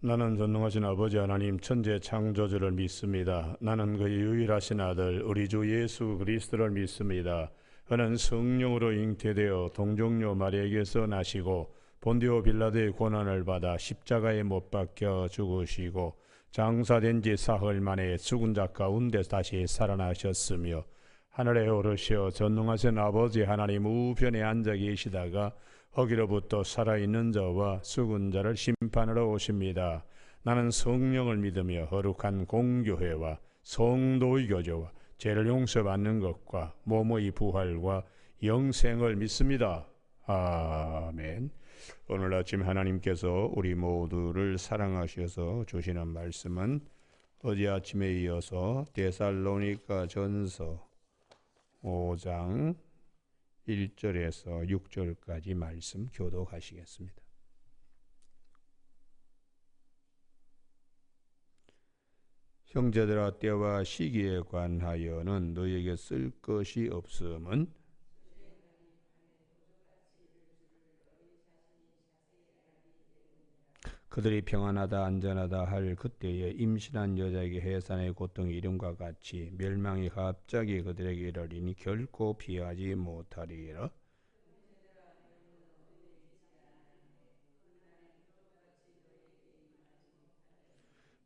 나는 전능하신 아버지 하나님 천재 창조주를 믿습니다. 나는 그의 유일하신 아들 우리 주 예수 그리스도를 믿습니다. 그는 성령으로 잉태되어 동정녀 마리아에게서 나시고 본디오 빌라도의 고난을 받아 십자가에 못 박혀 죽으시고 장사된 지 사흘 만에 죽은 자 가운데 다시 살아나셨으며 하늘에 오르시어 전능하신 아버지 하나님 우편에 앉아 계시다가 거기로부터 살아있는 자와 죽은 자를 심판하러 오십니다. 나는 성령을 믿으며 거룩한 공교회와 성도의 교제와 죄를 용서받는 것과 몸의 부활과 영생을 믿습니다. 아멘. 오늘 아침 하나님께서 우리 모두를 사랑하셔서 주시는 말씀은 어제 아침에 이어서 데살로니가 전서 5장 1절에서 6절까지 말씀 교독하시겠습니다. 형제들아, 때와 시기에 관하여는 너희에게 쓸 것이 없음은 그들이 평안하다 안전하다 할 그때에 임신한 여자에게 해산의 고통이 이름과 같이 멸망이 갑자기 그들에게 이르리니 결코 피하지 못하리라.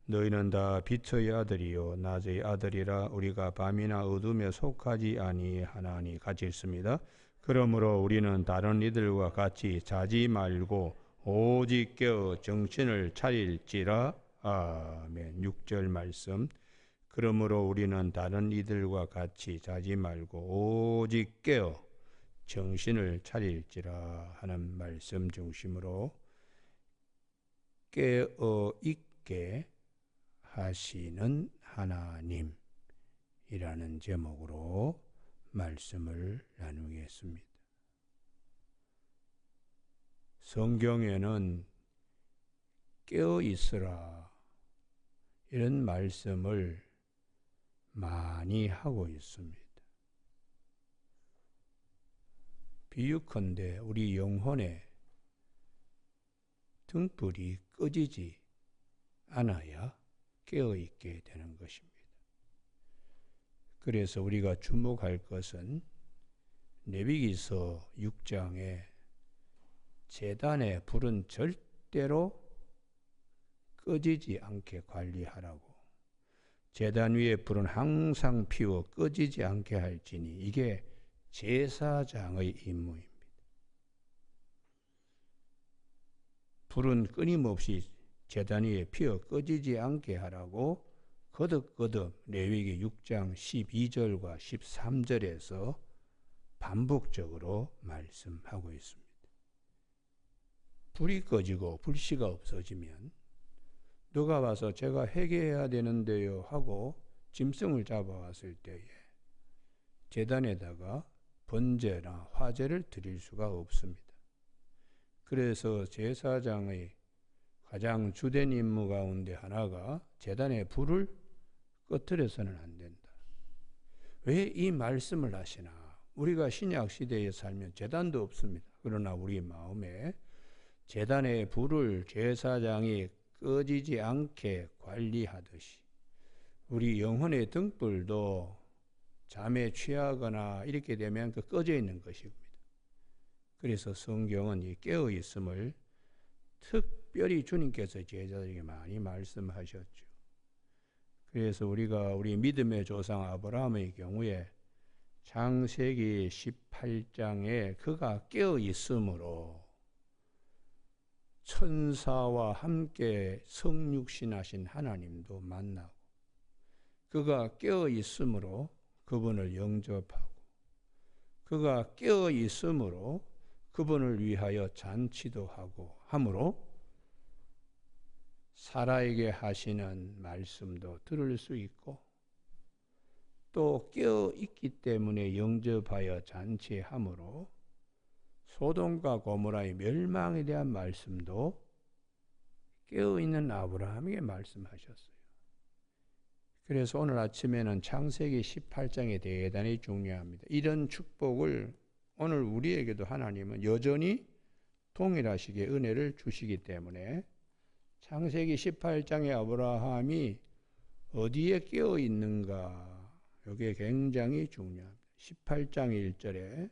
너희는 다 빛의 아들이요 낮의 아들이라. 우리가 밤이나 어둠에 속하지 아니하나니 같이 읽습니다. 그러므로 우리는 다른 이들과 같이 자지 말고 오직 깨어 정신을 차릴지라. 아멘. 6절 말씀. 그러므로 우리는 다른 이들과 같이 자지 말고 오직 깨어 정신을 차릴지라 하는 말씀 중심으로 깨어 있게 하시는 하나님이라는 제목으로 말씀을 나누겠습니다. 성경에는 깨어 있으라 이런 말씀을 많이 하고 있습니다. 비유컨대 우리 영혼의 등불이 꺼지지 않아야 깨어있게 되는 것입니다. 그래서 우리가 주목할 것은 레위기서 6장에 제단의 불은 절대로 꺼지지 않게 관리하라고, 제단 위에 불은 항상 피워 꺼지지 않게 할지니 이게 제사장의 임무입니다. 불은 끊임없이 제단 위에 피어 꺼지지 않게 하라고 거듭거듭 레위기 6장 12절과 13절에서 반복적으로 말씀하고 있습니다. 불이 꺼지고 불씨가 없어지면 누가 와서 제가 회개해야 되는데요 하고 짐승을 잡아왔을 때에 제단에다가 번제나 화제를 드릴 수가 없습니다. 그래서 제사장의 가장 주된 임무 가운데 하나가 제단의 불을 꺼트려서는 안 된다. 왜 이 말씀을 하시나? 우리가 신약 시대에 살면 제단도 없습니다. 그러나 우리 마음에 제단의 불을 제사장이 꺼지지 않게 관리하듯이 우리 영혼의 등불도 잠에 취하거나 이렇게 되면 그 꺼져 있는 것입니다. 그래서 성경은 이 깨어 있음을 특별히 주님께서 제자들에게 많이 말씀하셨죠. 그래서 우리가 우리 믿음의 조상 아브라함의 경우에 창세기 18장에 그가 깨어 있음으로 천사와 함께 성육신하신 하나님도 만나고, 그가 깨어 있음으로 그분을 영접하고, 그가 깨어 있음으로 그분을 위하여 잔치도 하고 함으로 사라에게 하시는 말씀도 들을 수 있고, 또 깨어 있기 때문에 영접하여 잔치함으로 소돔과 고모라의 멸망에 대한 말씀도 깨어 있는 아브라함에게 말씀하셨어요. 그래서 오늘 아침에는 창세기 18장이 대단히 중요합니다. 이런 축복을 오늘 우리에게도 하나님은 여전히 동일하시게 은혜를 주시기 때문에 창세기 18장의 아브라함이 어디에 깨어 있는가? 이게 굉장히 중요합니다. 18장 1절에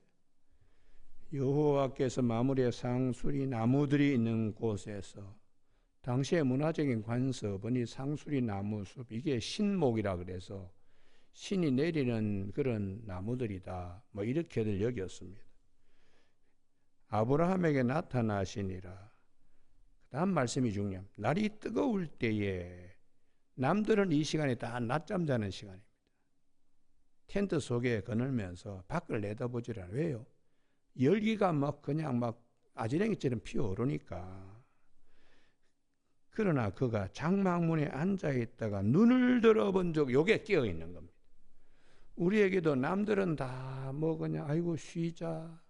여호와께서 마물의 상수리 나무들이 있는 곳에서, 당시의 문화적인 관습은 이 상수리 나무숲, 이게 신목이라 그래서 신이 내리는 그런 나무들이다, 뭐 이렇게들 여겼습니다. 아브라함에게 나타나시니라. 다음 말씀이 중요합니다. 날이 뜨거울 때에, 남들은 이 시간에 다 낮잠 자는 시간입니다. 텐트 속에 거늘면서 밖을 내다보질 않아요. 왜요? 열기가 막 그냥 막 아지랭이처럼 피어오르니까. 그러나 그가 장막문에 앉아 있다가 눈을 들어본 적, 요게 깨어 있는 겁니다. 우리에게도 남들은 다 뭐 그냥 아이고 쉬자,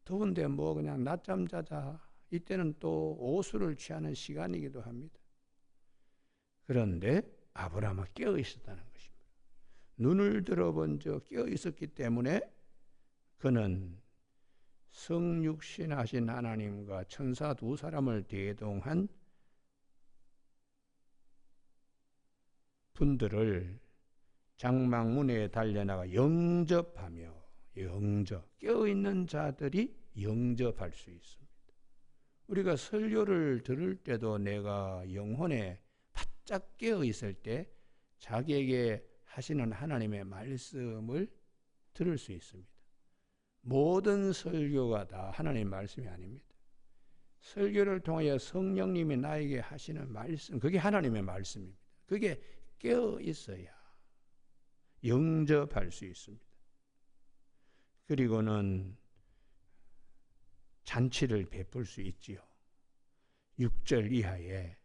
더운데 뭐 그냥 낮잠 자자, 이때는 또 오수를 취하는 시간이기도 합니다. 그런데 아브라함은 깨어 있었다는 것입니다. 눈을 들어본 적, 깨어 있었기 때문에 그는 성육신하신 하나님과 천사 두 사람을 대동한 분들을 장막문에 달려나가 영접하며, 깨어있는 자들이 영접할 수 있습니다. 우리가 설교를 들을 때도 내가 영혼에 바짝 깨어있을 때 자기에게 하시는 하나님의 말씀을 들을 수 있습니다. 모든 설교가 다 하나님의 말씀이 아닙니다. 설교를 통하여 성령님이 나에게 하시는 말씀, 그게 하나님의 말씀입니다. 그게 깨어 있어야 영접할 수 있습니다. 그리고는 잔치를 베풀 수 있지요. 6절 이하에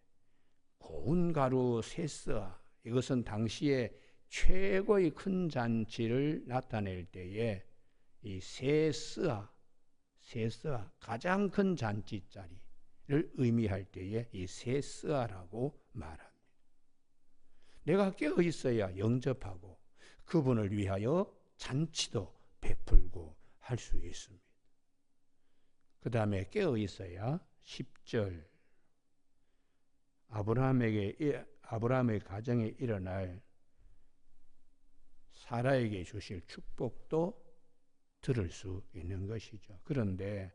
고운 가루 세스아, 이것은 당시에 최고의 큰 잔치를 나타낼 때에 이 세스아, 가장 큰 잔치자리를 의미할 때에 이 세스아라고 말합니다. 내가 깨어 있어야 영접하고 그분을 위하여 잔치도 베풀고 할 수 있습니다. 그 다음에 깨어 있어야 10절 아브라함의 가정에 일어날 사라에게 주실 축복도 들을 수 있는 것이죠. 그런데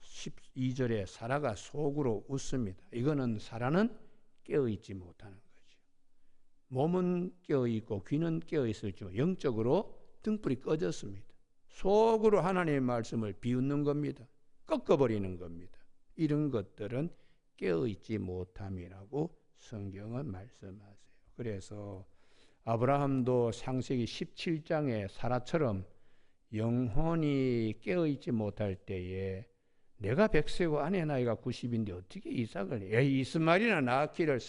12절에 사라가 속으로 웃습니다. 이거는 사라는 깨어있지 못하는 거죠. 몸은 깨어있고 귀는 깨어있을지만 영적으로 등불이 꺼졌습니다. 속으로 하나님의 말씀을 비웃는 겁니다. 꺾어버리는 겁니다. 이런 것들은 깨어있지 못함이라고 성경은 말씀하세요. 그래서 아브라함도 창세기 17장에 사라처럼 영혼이 깨어있지 못할 때에 내가 100세고 아내 나이가 90인데 어떻게 이삭을 이스마엘이나 낳기를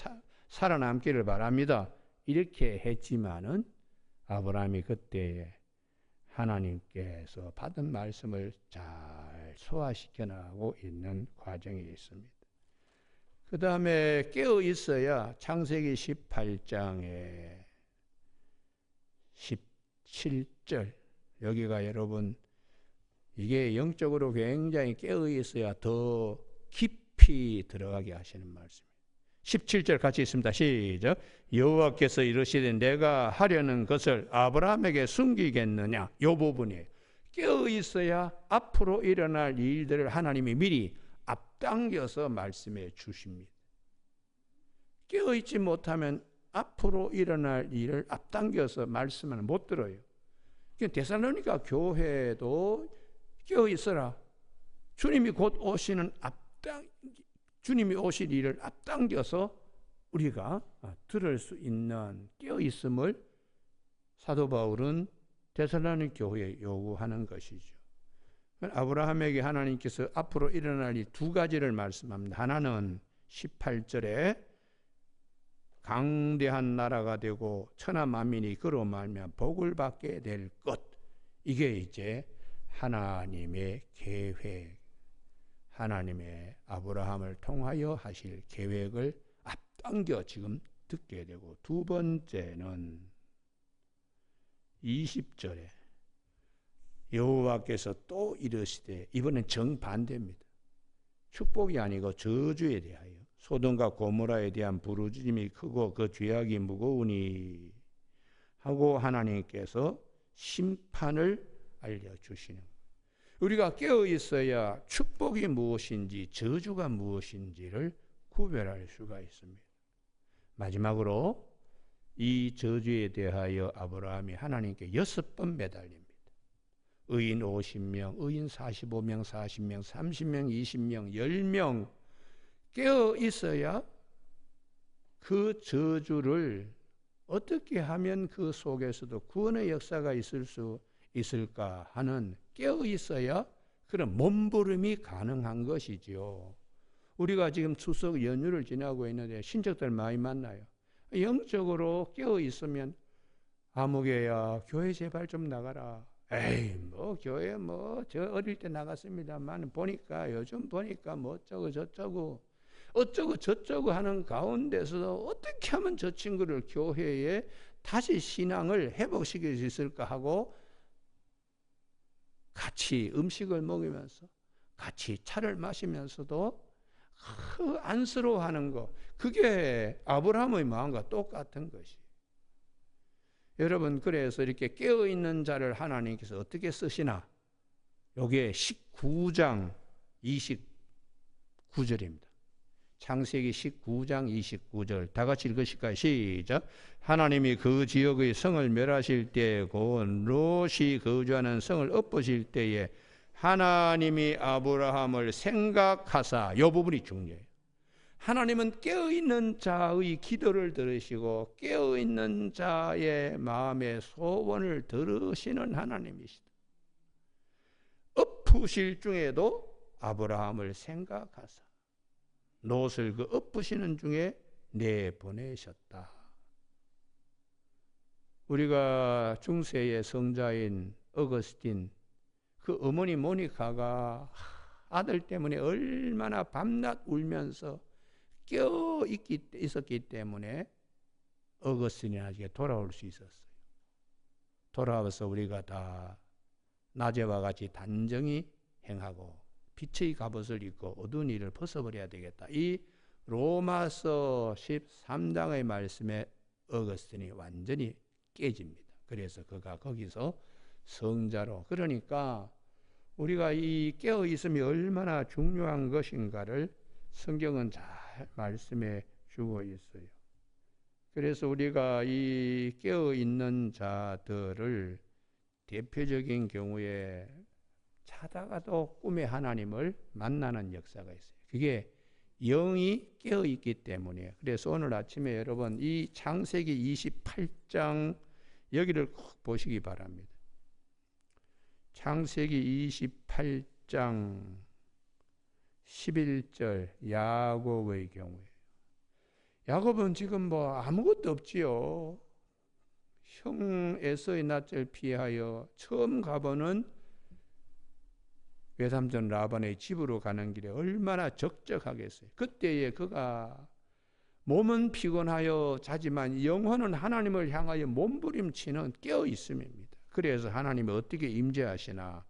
살아남기를 바랍니다. 이렇게 했지만은 아브라함이 그때 하나님께서 받은 말씀을 잘 소화시켜 나가고 있는 과정이 있습니다. 그 다음에 깨어 있어야 창세기 18장에 17절, 여기가 여러분 이게 영적으로 굉장히 깨어 있어야 더 깊이 들어가게 하시는 말씀입니다. 17절 같이 있습니다. 시작. 여호와께서 이르시되 내가 하려는 것을 아브라함에게 숨기겠느냐. 이 부분이에요. 깨어 있어야 앞으로 일어날 일들을 하나님이 미리 앞당겨서 말씀해 주십니다. 깨어 있지 못하면 앞으로 일어날 일을 앞당겨서 말씀을 못 들어요. 데살로니가 교회도 깨어 있어라. 주님이 곧 오시는 주님이 오실 일을 앞당겨서 우리가 들을 수 있는 깨어 있음을 사도 바울은 데살로니 교회에 요구하는 것이죠. 아브라함에게 하나님께서 앞으로 일어날 이 두 가지를 말씀합니다. 하나는 18절에 강대한 나라가 되고 천하 만민이 그로 말미암아 복을 받게 될 것. 이게 이제 하나님의 계획, 하나님의 아브라함을 통하여 하실 계획을 앞당겨 지금 듣게 되고, 두 번째는 20절에 여호와께서 또 이르시되, 이번엔 정반대입니다. 축복이 아니고 저주에 대하여 소돔과 고모라에 대한 부르짖음이 크고 그 죄악이 무거우니 하고 하나님께서 심판을 알려주시는 거예요. 우리가 깨어 있어야 축복이 무엇인지 저주가 무엇인지를 구별할 수가 있습니다. 마지막으로 이 저주에 대하여 아브라함이 하나님께 6번 매달립니다. 의인 50명, 의인 45명, 40명, 30명, 20명, 10명 깨어 있어야 그 저주를 어떻게 하면 그 속에서도 구원의 역사가 있을 수 있을까 하는 깨어 있어야 그런 몸부림이 가능한 것이지요. 우리가 지금 추석 연휴를 지나고 있는데 친척들 많이 만나요. 영적으로 깨어 있으면 아무개야 교회 제발 좀 나가라. 에이 뭐 교회 뭐 저 어릴 때 나갔습니다만 보니까 요즘 보니까 뭐 어쩌고 저쩌고 어쩌고 저쩌고 하는 가운데서도 어떻게 하면 저 친구를 교회에 다시 신앙을 회복시킬 수 있을까 하고 같이 음식을 먹으면서 같이 차를 마시면서도 그 안쓰러워하는 거, 그게 아브라함의 마음과 똑같은 것이. 여러분, 그래서 이렇게 깨어있는 자를 하나님께서 어떻게 쓰시나? 요게 19장 29절입니다. 창세기 19장 29절 다 같이 읽으실까요? 시작. 하나님이 그 지역의 성을 멸하실 때 곧 롯이 거주하는 성을 엎으실 때에 하나님이 아브라함을 생각하사, 이 부분이 중요해요. 하나님은 깨어있는 자의 기도를 들으시고 깨어있는 자의 마음의 소원을 들으시는 하나님이시다. 엎으실 중에도 아브라함을 생각하사 롯을 그 엎으시는 중에 내보내셨다. 우리가 중세의 성자인 어거스틴, 그 어머니 모니카가 아들 때문에 얼마나 밤낮 울면서 깨어 있었기 때문에 어거스틴이 나중에 돌아올 수 있었어요. 돌아와서 우리가 다 낮에와 같이 단정히 행하고 빛의 갑옷을 입고 어두운 일을 벗어버려야 되겠다. 이 로마서 13장의 말씀에 어거스틴이 완전히 깨집니다. 그래서 그가 거기서 성자로, 그러니까 우리가 이 깨어 있음이 얼마나 중요한 것인가를 성경은 잘 말씀해 주고 있어요. 그래서 우리가 이 깨어 있는 자들을 대표적인 경우에 자다가도 꿈에 하나님을 만나는 역사가 있어요. 그게 영이 깨어 있기 때문에. 그래서 오늘 아침에 여러분 이 창세기 28장 여기를 꼭 보시기 바랍니다. 창세기 28장 11절 야곱의 경우에, 야곱은 지금 뭐 아무것도 없지요. 형 에서의 낯을 피하여 처음 가보는 외삼촌 라반의 집으로 가는 길에 얼마나 적적하겠어요. 그때에 그가 몸은 피곤하여 자지만 영혼은 하나님을 향하여 몸부림치는 깨어 있음입니다. 그래서 하나님이 어떻게 임재하시나?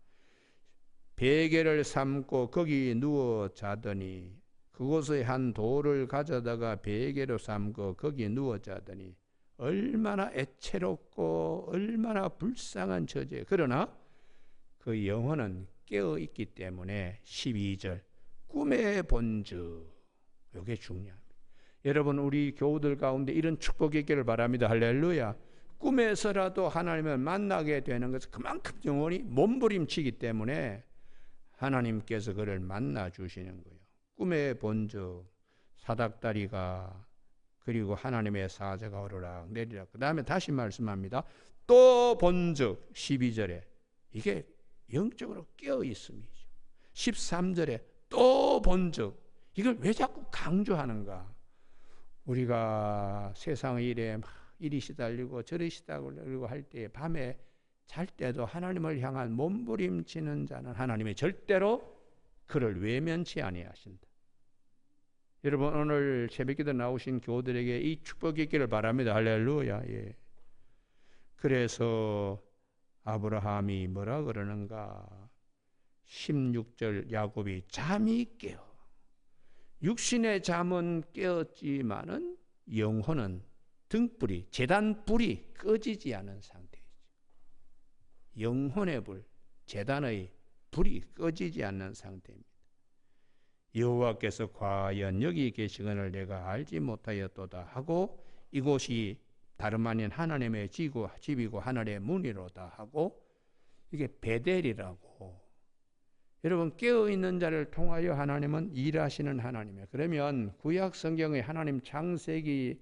베개를 삼고 거기 누워 자더니, 그곳의 한 돌을 가져다가 베개로 삼고 거기 누워 자더니 얼마나 애채롭고 얼마나 불쌍한 처지에. 그러나 그 영혼은 깨어 있기 때문에 12절 꿈에 본즉, 이게 중요합니다. 여러분, 우리 교우들 가운데 이런 축복이 있기를 바랍니다. 할렐루야. 꿈에서라도 하나님을 만나게 되는 것은 그만큼 영혼이 몸부림치기 때문에 하나님께서 그를 만나 주시는 거예요. 꿈에 본즉 사닥다리가, 그리고 하나님의 사자가 오르락 내리락. 그 다음에 다시 말씀합니다. 또 본즉 12절에 이게 영적으로 깨어 있음이죠. 13절에 또 본즉, 이걸 왜 자꾸 강조하는가? 우리가 세상의 일에 막 이리 시달리고 저리 시달리고 할 때 밤에 잘 때도 하나님을 향한 몸부림치는 자는 하나님이 절대로 그를 외면치 아니하신다. 여러분, 오늘 새벽기도 나오신 교우들에게 이 축복이 있기를 바랍니다. 할렐루야. 예. 그래서 아브라함이 뭐라 그러는가? 16절 야곱이 잠이 깨어 육신의 잠은 깨었지만은 영혼은 등불이, 제단불이 꺼지지 않은 상태이죠. 영혼의 불, 제단의 불이 꺼지지 않는 상태입니다. 여호와께서 과연 여기 계시거늘 내가 알지 못하였도다 하고 이곳이 다름 아닌 하나님의 집이고 하늘의 문이로다 하고, 이게 베델이라고. 여러분, 깨어있는 자를 통하여 하나님은 일하시는 하나님이에요. 그러면 구약 성경의 하나님 창세기의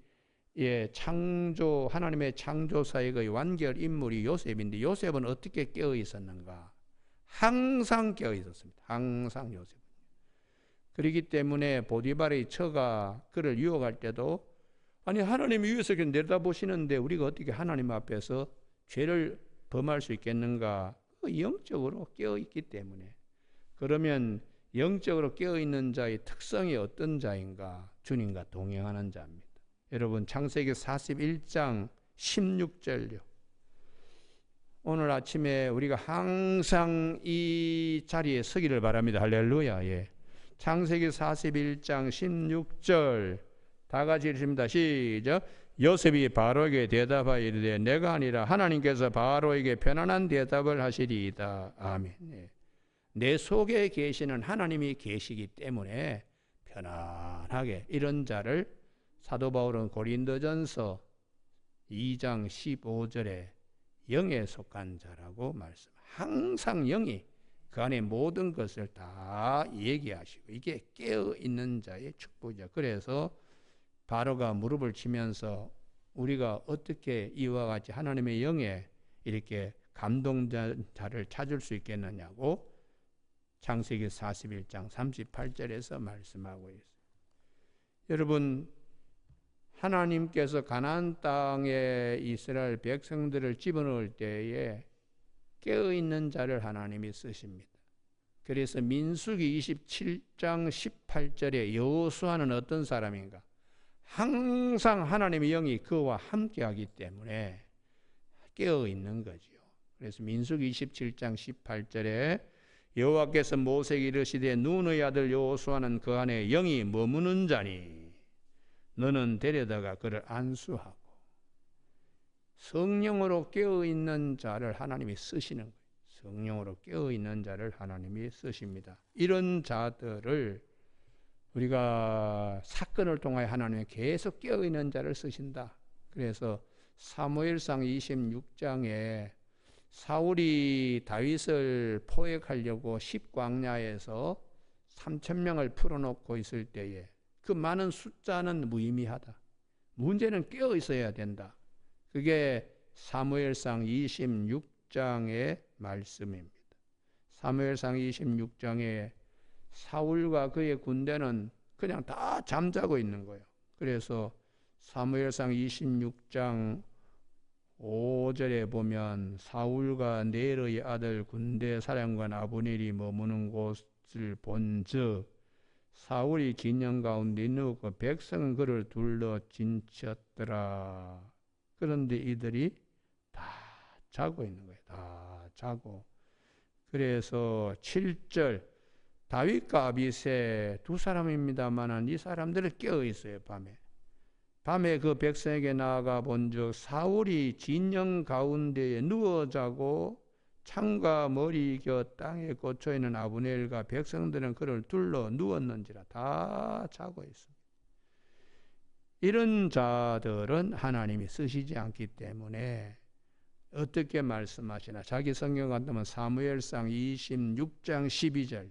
창조, 하나님의 창조사역의 완결 인물이 요셉인데, 요셉은 어떻게 깨어 있었는가? 항상 깨어 있었습니다. 항상 요셉은. 그렇기 때문에 보디발의 처가 그를 유혹할 때도, 아니 하나님이 위에서 내려다보시는데 우리가 어떻게 하나님 앞에서 죄를 범할 수 있겠는가? 영적으로 깨어 있기 때문에. 그러면 영적으로 깨어 있는 자의 특성이 어떤 자인가? 주님과 동행하는 자입니다. 여러분, 창세기 41장 16절요. 오늘 아침에 우리가 항상 이 자리에 서기를 바랍니다. 할렐루야. 예. 창세기 41장 16절 다 같이 읽습니다. 시작. 요셉이 바로에게 대답하여 이르되 내가 아니라 하나님께서 바로에게 편안한 대답을 하시리이다. 아멘. 예. 내 속에 계시는 하나님이 계시기 때문에 편안하게, 이런 자를 사도 바울은 고린도전서 2장 15절에 영에 속한 자라고 말씀. 항상 영이 그 안에 모든 것을 다 얘기하시고, 이게 깨어있는 자의 축복이죠. 그래서 바로가 무릎을 치면서 우리가 어떻게 이와 같이 하나님의 영에 이렇게 감동자를 찾을 수 있겠느냐고 창세기 41장 38절에서 말씀하고 있어요. 여러분, 하나님께서 가나안 땅에 이스라엘 백성들을 집어넣을 때에 깨어있는 자를 하나님이 쓰십니다. 그래서 민수기 27장 18절에 여호수아는 어떤 사람인가? 항상 하나님의 영이 그와 함께하기 때문에 깨어있는 거지요. 그래서 민수기 27장 18절에 여호와께서 모세에게 이르시되 눈의 아들 여호수아는 그 안에 영이 머무는 자니 너는 데려다가 그를 안수하고. 성령으로 깨어있는 자를 하나님이 쓰시는 거예요. 성령으로 깨어있는 자를 하나님이 쓰십니다. 이런 자들을 우리가 사건을 통하여 하나님이 계속 깨어있는 자를 쓰신다. 그래서 사무엘상 26장에 사울이 다윗을 포획하려고 십광야에서 3,000명을 풀어놓고 있을 때에 그 많은 숫자는 무의미하다. 문제는 깨어 있어야 된다. 그게 사무엘상 26장의 말씀입니다. 사무엘상 26장에 사울과 그의 군대는 그냥 다 잠자고 있는 거예요. 그래서 사무엘상 26장 5절에 보면 사울과 넬의 아들 군대 사령관 아브넬이 머무는 곳을 본즉 사울이 진영 가운데 누웠고 백성은 그를 둘러 진쳤더라. 그런데 이들이 다 자고 있는 거예요. 다 자고. 그래서 7절 다윗과 아비새 두 사람입니다만 이 사람들은 깨어 있어요. 밤에 그 백성에게 나아가 본즉 사울이 진영 가운데에 누워 자고 창과 머리 곁 땅에 꽂혀 있는 아브넬과 백성들은 그를 둘러 누웠는지라. 다 자고 있습니다. 이런 자들은 하나님이 쓰시지 않기 때문에 어떻게 말씀하시나? 자기 성경 같으면 사무엘상 26장 12절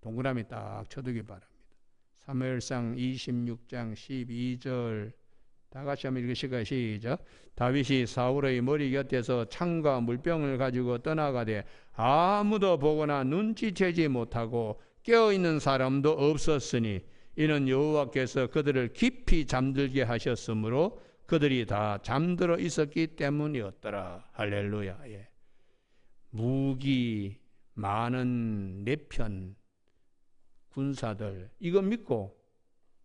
동그라미 딱 쳐두기 바랍니다. 사무엘상 26장 12절 다 같이 한번 읽으실까요? 시작. 다윗이 사울의 머리 곁에서 창과 물병을 가지고 떠나가되 아무도 보거나 눈치채지 못하고 깨어있는 사람도 없었으니 이는 여호와께서 그들을 깊이 잠들게 하셨으므로 그들이 다 잠들어 있었기 때문이었더라. 할렐루야. 예. 무기 많은 내편 군사들 이거 믿고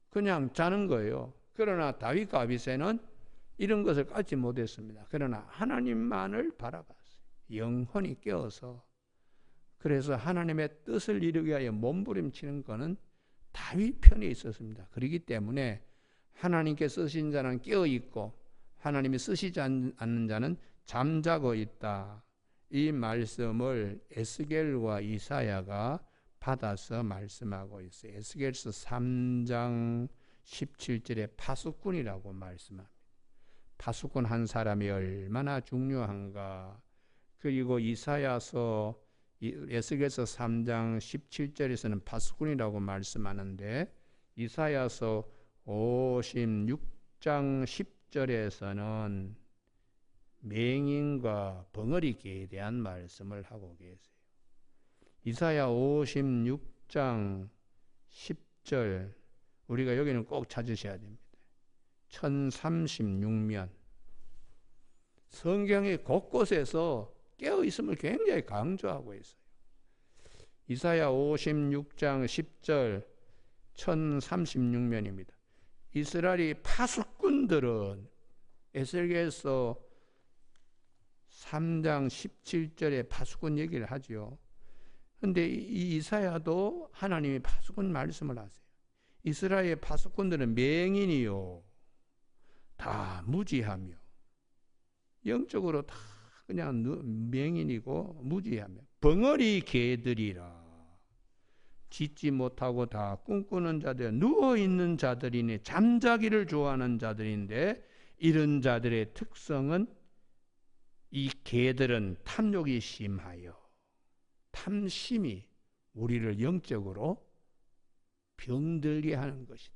그냥 자는 거예요. 그러나 다윗과 아비새는 이런 것을 갖지 못했습니다. 그러나 하나님만을 바라봤어요. 영혼이 깨어서. 그래서 하나님의 뜻을 이루기 위하여 몸부림치는 것은 다윗 편에 있었습니다. 그렇기 때문에 하나님께 쓰신 자는 깨어 있고 하나님이 쓰시지 않는 자는 잠자고 있다. 이 말씀을 에스겔과 이사야가 받아서 말씀하고 있어요. 에스겔서 3장 17절에 파수꾼이라고 말씀합니다. 파수꾼 한 사람이 얼마나 중요한가. 그리고 이사야서 에스겔서 3장 17절에서는 파수꾼이라고 말씀하는데 이사야서 56장 10절에서는 맹인과 벙어리개에 대한 말씀을 하고 계세요. 이사야 56장 10절 우리가 여기는 꼭 찾으셔야 됩니다. 1036면 성경의 곳곳에서 깨어있음을 굉장히 강조하고 있어요. 이사야 56장 10절 1036면입니다. 이스라엘이 파수꾼들은 에스겔서 3장 17절에 파수꾼 얘기를 하죠. 그런데 이 이사야도 하나님이 파수꾼 말씀을 하세요. 이스라엘의 파수꾼들은 맹인이요 다 무지하며 영적으로 다 그냥 맹인이고 무지하며 벙어리 개들이라. 짖지 못하고 다 꿈꾸는 자들, 누워있는 자들이니 잠자기를 좋아하는 자들인데 이런 자들의 특성은 이 개들은 탐욕이 심하여 탐심이 우리를 영적으로 병들게 하는 것이다.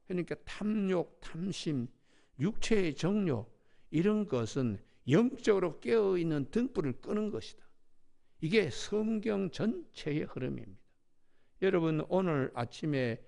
그러니까 탐욕, 탐심, 육체의 정욕 이런 것은 영적으로 깨어있는 등불을 끄는 것이다. 이게 성경 전체의 흐름입니다. 여러분 오늘 아침에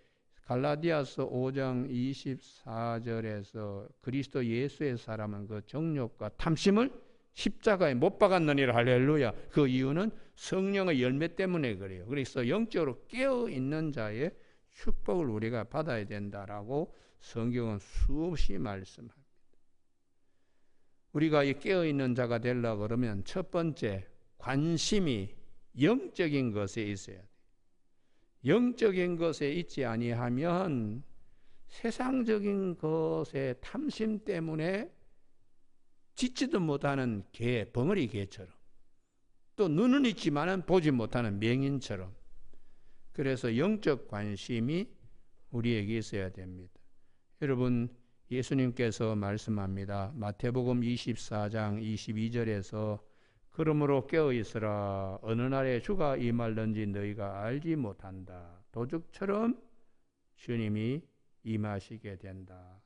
갈라디아서 5장 24절에서 그리스도 예수의 사람은 그 정욕과 탐심을 십자가에 못 박았느니라. 할렐루야. 그 이유는 성령의 열매 때문에 그래요. 그래서 영적으로 깨어있는 자의 축복을 우리가 받아야 된다라고 성경은 수없이 말씀합니다. 우리가 이 깨어있는 자가 되려고 그러면 첫 번째 관심이 영적인 것에 있어야 돼요. 영적인 것에 있지 아니하면 세상적인 것의 탐심 때문에 짖지도 못하는 개, 벙어리 개처럼 또 눈은 있지만은 보지 못하는 맹인처럼 그래서 영적 관심이 우리에게 있어야 됩니다. 여러분 예수님께서 말씀합니다. 마태복음 24장 22절에서 그러므로 깨어있으라. 어느 날에 주가 임할는지 너희가 알지 못한다. 도둑처럼 주님이 임하시게 된다.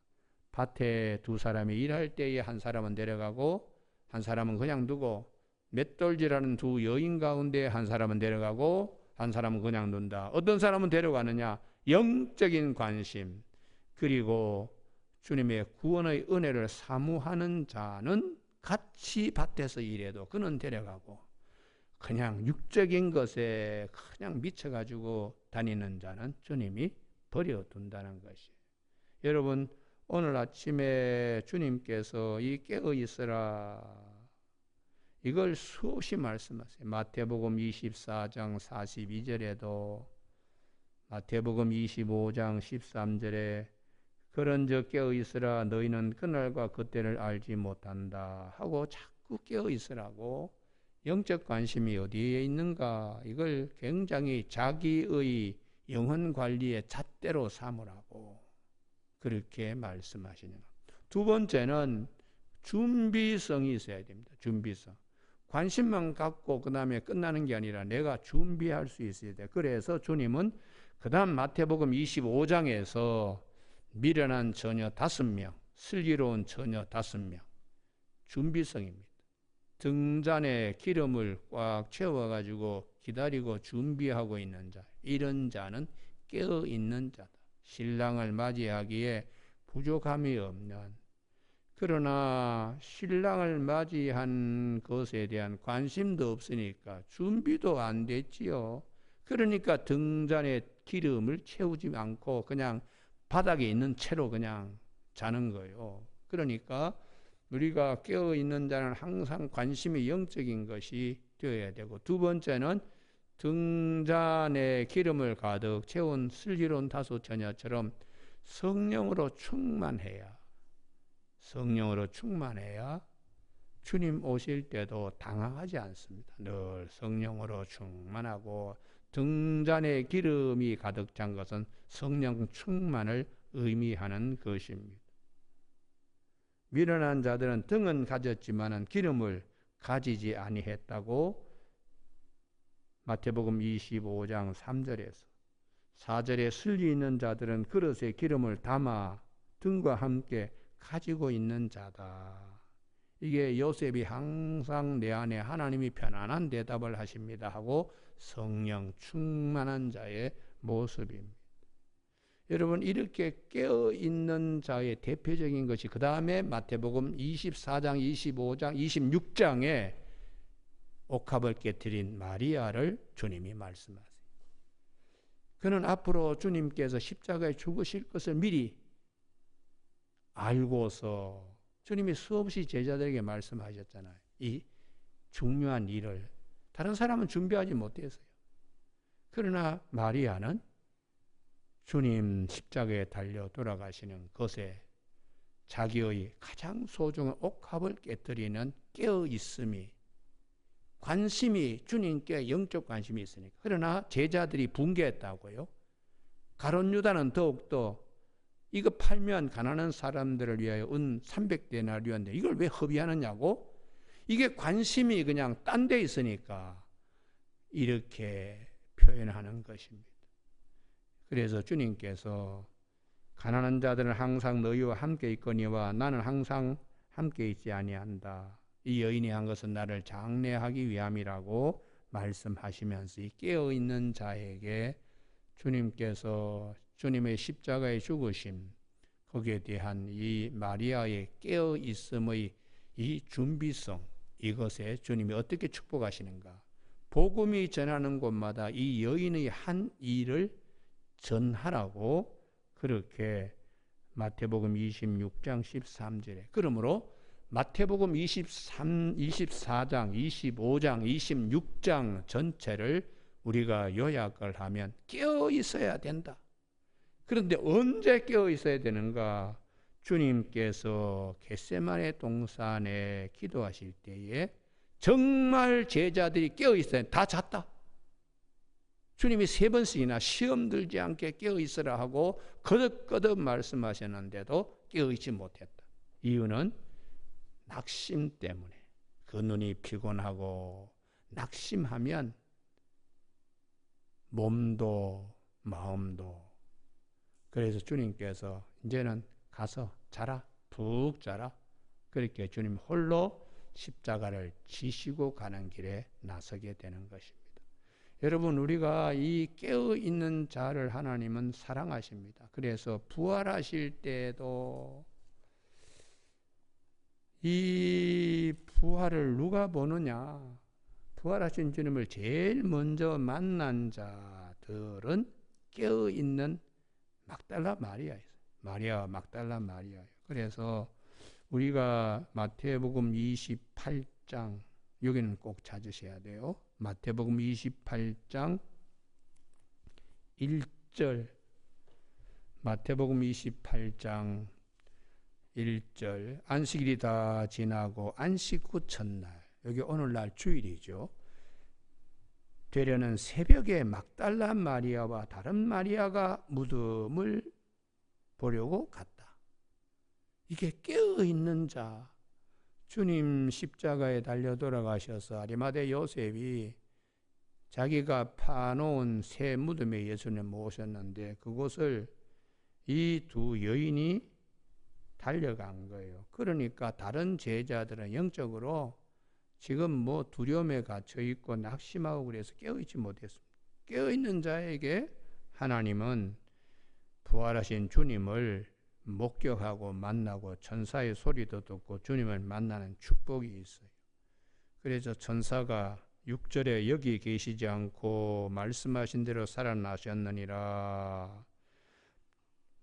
밭에 두 사람이 일할 때에 한 사람은 데려가고 한 사람은 그냥 두고 맷돌질하는 두 여인 가운데 한 사람은 데려가고 한 사람은 그냥 둔다. 어떤 사람은 데려가느냐? 영적인 관심 그리고 주님의 구원의 은혜를 사모하는 자는 같이 밭에서 일해도 그는 데려가고 그냥 육적인 것에 그냥 미쳐가지고 다니는 자는 주님이 버려둔다는 것이에요. 여러분 오늘 아침에 주님께서 이 깨어있으라 이걸 수없이 말씀하세요. 마태복음 24장 42절에도 마태복음 25장 13절에 그런즉 깨어있으라 너희는 그날과 그때를 알지 못한다 하고 자꾸 깨어있으라고 영적 관심이 어디에 있는가 이걸 굉장히 자기의 영혼 관리의 잣대로 삼으라고 그렇게 말씀하시는 겁니다. 두 번째는 준비성이 있어야 됩니다. 준비성. 관심만 갖고 그 다음에 끝나는 게 아니라 내가 준비할 수 있어야 돼. 그래서 주님은 그 다음 마태복음 25장에서 미련한 처녀 5명, 슬기로운 처녀 5명, 준비성입니다. 등잔에 기름을 꽉 채워가지고 기다리고 준비하고 있는 자, 이런 자는 깨어있는 자다. 신랑을 맞이하기에 부족함이 없는, 그러나 신랑을 맞이한 것에 대한 관심도 없으니까 준비도 안 됐지요. 그러니까 등잔에 기름을 채우지 않고 그냥 바닥에 있는 채로 그냥 자는 거예요. 그러니까 우리가 깨어있는 자는 항상 관심이 영적인 것이 되어야 되고, 두 번째는 등잔에 기름을 가득 채운 슬기로운 다소 처녀처럼 성령으로 충만해야 주님 오실 때도 당황하지 않습니다. 늘 성령으로 충만하고, 등잔에 기름이 가득 찬 것은 성령 충만을 의미하는 것입니다. 미련한 자들은 등은 가졌지만은 기름을 가지지 아니했다고 마태복음 25장 3절에서, 4절에 슬기 있는 자들은 그릇에 기름을 담아 등과 함께 가지고 있는 자다. 이게 요셉이 항상 내 안에 하나님이 편안한 대답을 하십니다 하고 성령 충만한 자의 모습입니다. 여러분, 이렇게 깨어있는 자의 대표적인 것이 그 다음에 마태복음 24장, 25장, 26장에 옥합을 깨뜨린 마리아를 주님이 말씀하세요. 그는 앞으로 주님께서 십자가에 죽으실 것을 미리 알고서 주님이 수없이 제자들에게 말씀하셨잖아요. 이 중요한 일을 다른 사람은 준비하지 못했어요. 그러나 마리아는 주님 십자가에 달려 돌아가시는 것에 자기의 가장 소중한 옥합을 깨뜨리는 깨어있음이, 관심이, 주님께 영적 관심이 있으니까. 그러나 제자들이 붕괴했다고요. 가룟 유다는 더욱더 이거 팔면 가난한 사람들을 위하여 은 300데나리온인데 이걸 왜 허비하느냐고. 이게 관심이 그냥 딴 데 있으니까 이렇게 표현하는 것입니다. 그래서 주님께서 가난한 자들은 항상 너희와 함께 있거니와 나는 항상 함께 있지 아니한다. 이 여인이 한 것은 나를 장례하기 위함이라고 말씀하시면서 이 깨어있는 자에게 주님께서 주님의 십자가의 죽으심, 거기에 대한 이 마리아의 깨어있음의 이 준비성, 이것에 주님이 어떻게 축복하시는가. 복음이 전하는 곳마다 이 여인의 한 일을 전하라고 그렇게 마태복음 26장 13절에, 그러므로 마태복음 24장, 25장, 26장 전체를 우리가 요약을 하면 깨어 있어야 된다. 그런데 언제 깨어 있어야 되는가? 주님께서 겟세마네 동산에 기도하실 때에 정말 제자들이 깨어 있어야 돼. 다 잤다. 주님이 3번씩이나 시험 들지 않게 깨어 있으라 하고 거듭거듭 말씀하셨는데도 깨어 있지 못했다. 이유는 낙심 때문에. 그 눈이 피곤하고 낙심하면 몸도 마음도. 그래서 주님께서 이제는 가서 자라, 푹 자라. 그렇게 주님 홀로 십자가를 지시고 가는 길에 나서게 되는 것입니다. 여러분, 우리가 이 깨어있는 자를 하나님은 사랑하십니다. 그래서 부활하실 때도 이 부활을 누가 보느냐? 부활하신 주님을 제일 먼저 만난 자들은 깨어있는 막달라 마리아예요. 마리아, 막달라 마리아예요. 그래서 우리가 마태복음 28장, 여기는 꼭 찾으셔야 돼요. 마태복음 28장 1절, 마태복음 28장 1절, 안식일이 다 지나고 안식 후 첫날, 여기 오늘날 주일이죠. 되려는 새벽에 막달라 마리아와 다른 마리아가 무덤을 보려고 갔다. 이게 깨어있는 자, 주님 십자가에 달려 돌아가셔서 아리마대 요셉이 자기가 파놓은 새 무덤에 예수님 모셨는데 그곳을 이 두 여인이 달려간 거예요. 그러니까 다른 제자들은 영적으로 지금 뭐 두려움에 갇혀 있고 낙심하고 그래서 깨어있지 못했습니다. 깨어있는 자에게 하나님은 부활하신 주님을 목격하고 만나고 천사의 소리도 듣고 주님을 만나는 축복이 있어요. 그래서 천사가 6절에 여기 계시지 않고 말씀하신 대로 살아나셨느니라.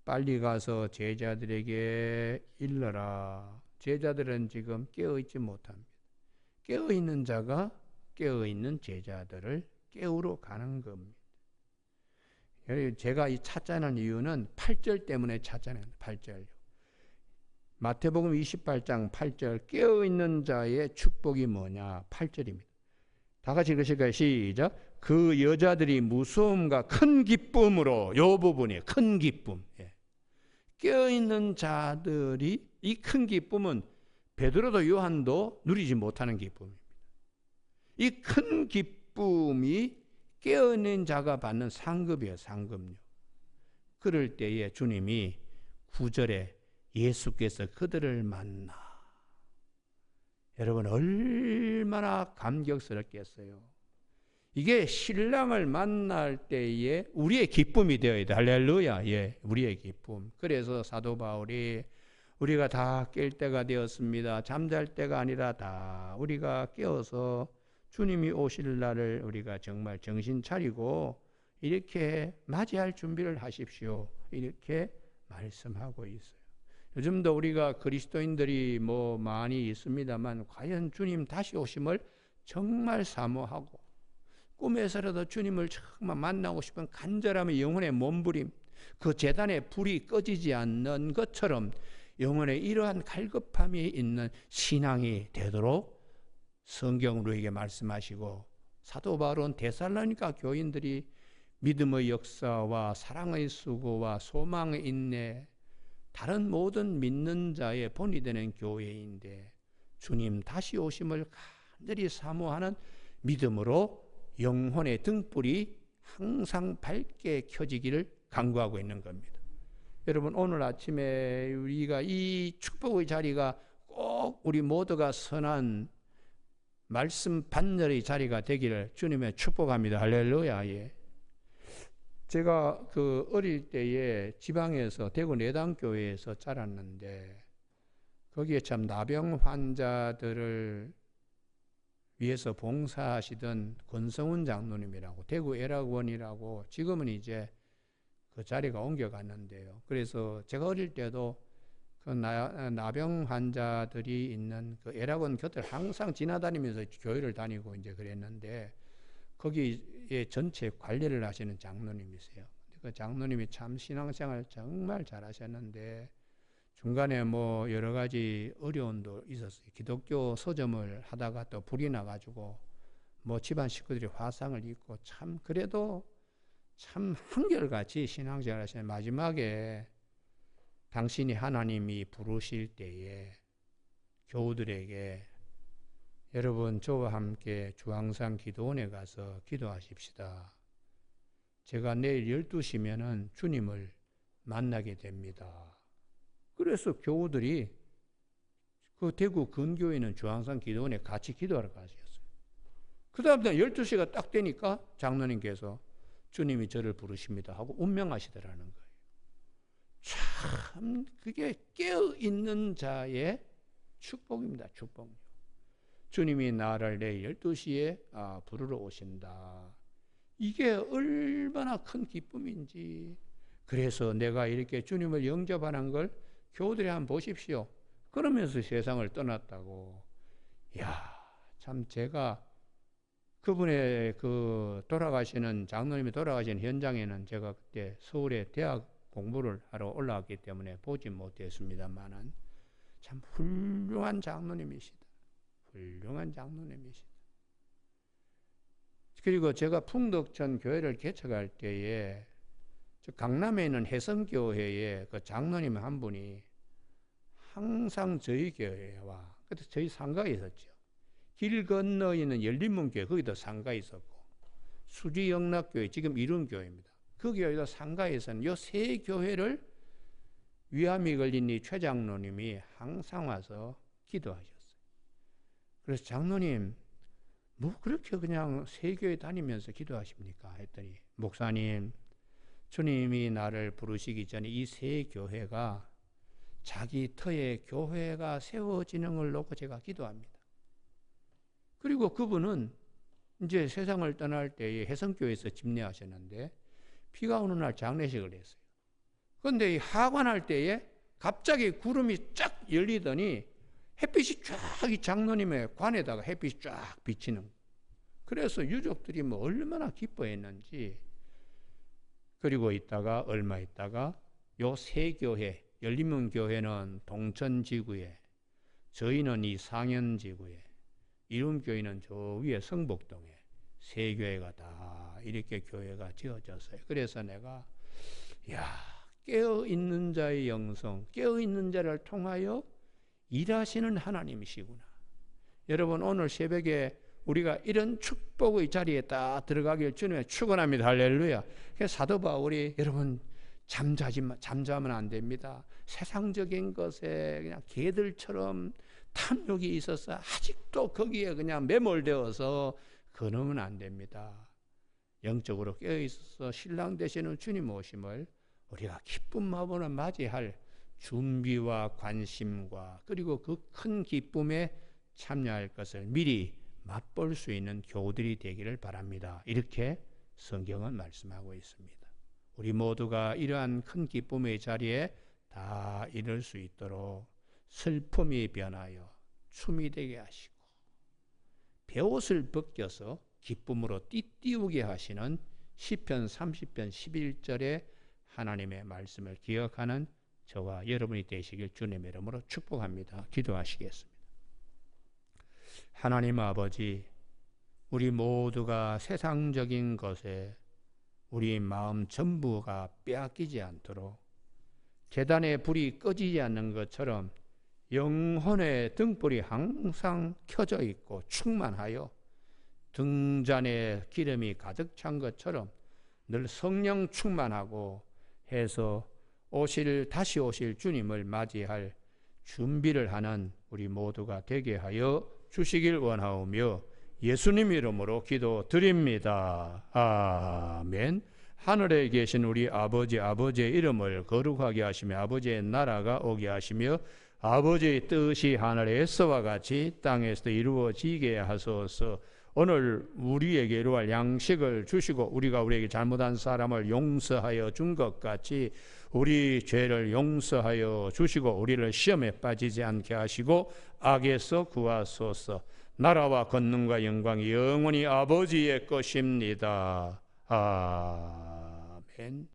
빨리 가서 제자들에게 일러라. 제자들은 지금 깨어있지 못합니다. 깨어있는 자가 깨어있는 제자들을 깨우러 가는 겁니다. 제가 이 찾자는 이유는 8절 때문에 찾자는 8절요. 마태복음 28장 8절 깨어있는 자의 축복이 뭐냐? 8절입니다. 다 같이 읽으실까요? 시작. 그 여자들이 무서움과 큰 기쁨으로, 요 부분이에요. 큰 기쁨. 깨어있는 자들이, 이 큰 기쁨은 베드로도 요한도 누리지 못하는 기쁨입니다. 이 큰 기쁨이 깨어있는 자가 받는 상급이에요. 상급요. 그럴 때에 주님이 9절에 예수께서 그들을 만나. 여러분 얼마나 감격스럽겠어요. 이게 신랑을 만날 때에 우리의 기쁨이 되어야 돼. 할렐루야. 예, 우리의 기쁨. 그래서 사도 바울이 우리가 다 깰 때가 되었습니다. 잠잘 때가 아니라 다 우리가 깨어서 주님이 오실 날을 우리가 정말 정신 차리고 이렇게 맞이할 준비를 하십시오. 이렇게 말씀하고 있어요. 요즘도 우리가 그리스도인들이 뭐 많이 있습니다만 과연 주님 다시 오심을 정말 사모하고 꿈에서라도 주님을 정말 만나고 싶은 간절함의 영혼의 몸부림, 그 제단의 불이 꺼지지 않는 것처럼 영혼에 이러한 갈급함이 있는 신앙이 되도록 성경으로 우리에게 말씀하시고, 사도 바울은 데살로니가 교인들이 믿음의 역사와 사랑의 수고와 소망의 인내, 다른 모든 믿는 자의 본이 되는 교회인데 주님 다시 오심을 간절히 사모하는 믿음으로 영혼의 등불이 항상 밝게 켜지기를 간구하고 있는 겁니다. 여러분 오늘 아침에 우리가 이 축복의 자리가 꼭 우리 모두가 선한 말씀 반열의 자리가 되기를 주님의 축복합니다. 할렐루야. 예. 제가 그 어릴 때에 지방에서 대구 내당교회에서 자랐는데 거기에 참 나병 환자들을 위해서 봉사하시던 권성훈 장로님이라고 대구 애락원이라고 지금은 이제 그 자리가 옮겨갔는데요. 그래서 제가 어릴 때도 그 나병 환자들이 있는 그 애락원 곁을 항상 지나다니면서 교회를 다니고 이제 그랬는데 거기에 전체 관리를 하시는 장로님이세요. 그 장로님이 참 신앙생활 정말 잘하셨는데 중간에 뭐 여러 가지 어려움도 있었어요. 기독교 서점을 하다가 또 불이 나가지고 뭐 집안 식구들이 화상을 입고 참 그래도 참 한결같이 신앙생활 하시는 마지막에 당신이 하나님이 부르실 때에 교우들에게 여러분 저와 함께 주황산 기도원에 가서 기도하십시다. 제가 내일 12시면은 주님을 만나게 됩니다. 그래서 교우들이 그 대구 근교에 있는 주황산 기도원에 같이 기도하러 가셨어요. 그 다음날 12시가 딱 되니까 장로님께서 주님이 저를 부르십니다 하고 운명하시더라는 거예요. 참 그게 깨어있는 자의 축복입니다. 축복. 주님이 나를 내일 12시에 부르러 오신다. 이게 얼마나 큰 기쁨인지. 그래서 내가 이렇게 주님을 영접하는 걸 교우들이 한번 보십시오. 그러면서 세상을 떠났다고. 이야, 참 제가 그분의 그 돌아가시는 장로님이 돌아가신 현장에는 제가 그때 서울에 대학 공부를 하러 올라왔기 때문에 보지 못했습니다만은 참 훌륭한 장로님이시다. 훌륭한 장로님이시다. 그리고 제가 풍덕천 교회를 개척할 때에 강남에 있는 해성교회에 그 장로님 한 분이 항상 저희 교회에 와. 그때 저희 상가에 있었죠. 길 건너에 있는 열린문교회 거기도 상가에 있었고 수지영락교회 지금 이룬교회입니다. 그 교회도 상가에서는 이 세 교회를 위암이 걸린 이 최 장로님이 항상 와서 기도하셨어요. 그래서 장로님 뭐 그렇게 그냥 세 교회 다니면서 기도하십니까? 했더니 목사님 주님이 나를 부르시기 전에 이 세 교회가 자기 터에 교회가 세워지는 걸 놓고 제가 기도합니다. 그리고 그분은 이제 세상을 떠날 때에 해성교회에서 집례하셨는데 비가 오는 날 장례식을 했어요. 그런데 이 하관할 때에 갑자기 구름이 쫙 열리더니 햇빛이 쫙 이 장로님의 관에다가 햇빛이 쫙 비치는. 그래서 유족들이 뭐 얼마나 기뻐했는지. 그리고 있다가 얼마 있다가 요 세 교회, 열린문교회는 동천지구에, 저희는 이 상현지구에, 이룸교회는 저 위에 성북동에 세 교회가 다 이렇게 교회가 지어졌어요. 그래서 내가 깨어있는 자의 영성, 깨어있는 자를 통하여 일하시는 하나님이시구나. 여러분 오늘 새벽에 우리가 이런 축복의 자리에 딱 들어가길 주님의 축원합니다. 할렐루야. 사도 바울이 여러분 잠자면 안 됩니다. 세상적인 것에 그냥 개들처럼 탐욕이 있어서 아직도 거기에 그냥 매몰되어서 그러면 안 됩니다. 영적으로 깨어있어서 신랑 되시는 주님 오심을 우리가 기쁜 마음으로 맞이할 준비와 관심과 그리고 그 큰 기쁨에 참여할 것을 미리 맛볼 수 있는 교우들이 되기를 바랍니다. 이렇게 성경은 말씀하고 있습니다. 우리 모두가 이러한 큰 기쁨의 자리에 다 이룰 수 있도록 슬픔이 변하여 춤이 되게 하시고 베옷을 벗겨서 기쁨으로 띠띠우게 하시는 시편 30편 11절의 하나님의 말씀을 기억하는 저와 여러분이 되시길 주님의 이름으로 축복합니다. 기도하시겠습니다. 하나님 아버지, 우리 모두가 세상적인 것에 우리 마음 전부가 빼앗기지 않도록 제단의 불이 꺼지지 않는 것처럼 영혼의 등불이 항상 켜져 있고 충만하여 등잔에 기름이 가득 찬 것처럼 늘 성령 충만하고 해서 다시 오실 주님을 맞이할 준비를 하는 우리 모두가 되게 하여 주시길 원하오며 예수님 이름으로 기도드립니다. 아멘. 하늘에 계신 우리 아버지의 이름을 거룩하게 하시며 아버지의 나라가 오게 하시며 아버지의 뜻이 하늘에서와 같이 땅에서도 이루어지게 하소서. 오늘 우리에게 이루할 양식을 주시고 우리가 우리에게 잘못한 사람을 용서하여 준 것 같이 우리 죄를 용서하여 주시고 우리를 시험에 빠지지 않게 하시고 악에서 구하소서. 나라와 권능과 영광이 영원히 아버지의 것입니다. 아멘.